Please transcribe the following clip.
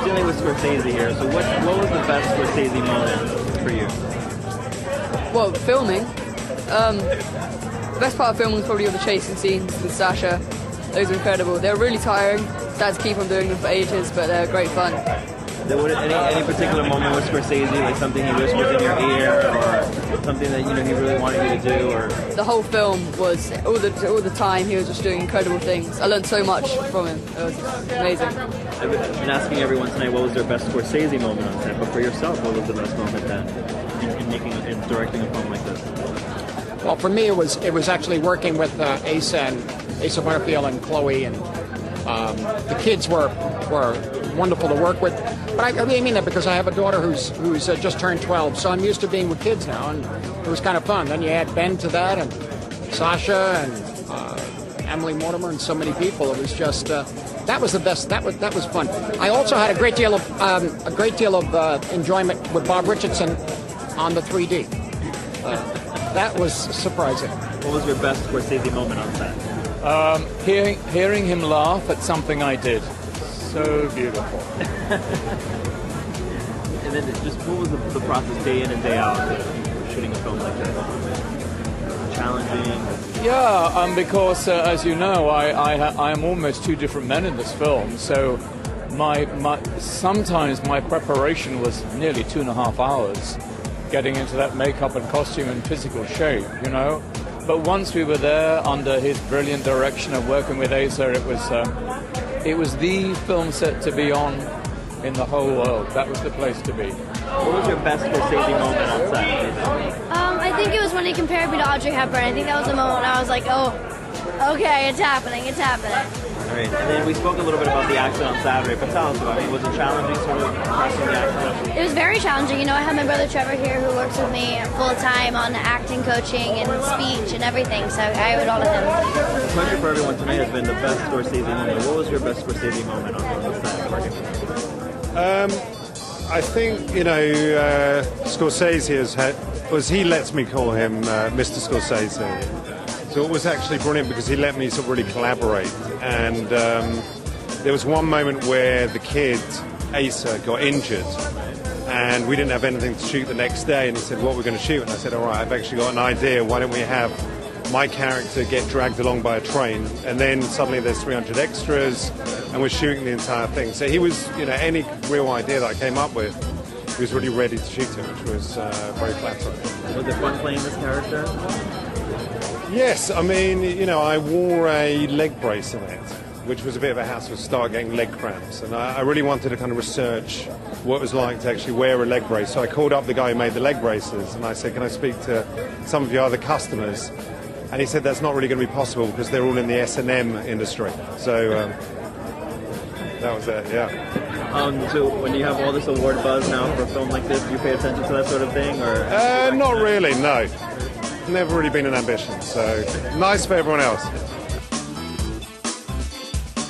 dealing with Scorsese here, so what was the best Scorsese moment for you? Well, filming. The best part of filming was probably all the chasing scenes with Sacha. Those were incredible. They were really tiring. So I had to keep on doing them for ages, but they were great fun. Any particular moment with Scorsese, like something he whispers in your ear, or something that he really wanted you to do, or the whole film was all the time he was just doing incredible things. I learned so much from him. It was amazing. I've been asking everyone tonight what was their best Scorsese moment on set, but for yourself, what was the best moment then in directing a film like this? Well, for me, it was actually working with Asa Butterfield and Chloe, and the kids were wonderful to work with. But I really mean that because I have a daughter who's just turned 12, so I'm used to being with kids now, and it was kind of fun. Then you add Ben to that, and Sacha, and Emily Mortimer, and so many people. It was just that was the best. That was fun. I also had a great deal of enjoyment with Bob Richardson on the 3D. That was surprising. What was your best Scorsese moment on set? Hearing him laugh at something I did. So beautiful. And then just what was the process day in and day out of shooting a film like this? Challenging? Yeah, because as you know, I am almost two different men in this film. So sometimes my preparation was nearly 2.5 hours, getting into that makeup and costume and physical shape, But once we were there under his brilliant direction of working with Asa, it was the film set to be on in the whole world. That was the place to be. What was your best Scorsese moment on set? I think it was when he compared me to Audrey Hepburn. I think that was the moment when I was like, oh, okay, it's happening. All right, and then we spoke a little bit about the accident on Saturday, but tell us about it. Was it challenging sort of crossing the accident? It was very challenging. I have my brother Trevor here who works with me full-time on acting, coaching, and speech and everything, so I owe it all to him. The question for everyone tonight has been the best Scorsese moment. What was your best Scorsese moment on the set working? I think, Scorsese he lets me call him Mr. Scorsese. So it was actually brilliant because he let me sort of really collaborate. And there was one moment where the kid, Asa, got injured. And we didn't have anything to shoot the next day. And he said, what are we going to shoot? And I said, all right, I've actually got an idea. Why don't we have my character get dragged along by a train? And then suddenly there's 300 extras and we're shooting the entire thing. So he was, any real idea that I came up with, he was really ready to shoot it, which was very flattering. Was it fun playing this character? Yes, I mean, I wore a leg brace in it, which was a bit of a hassle to start getting leg cramps. And I really wanted to kind of research what it was like to actually wear a leg brace. So I called up the guy who made the leg braces and I said, can I speak to some of your other customers? And he said that's not really going to be possible because they're all in the S&M industry. So that was it, yeah. So when you have all this award buzz now for a film like this, do you pay attention to that sort of thing? Or not really, no. Never really been an ambition, so nice for everyone else.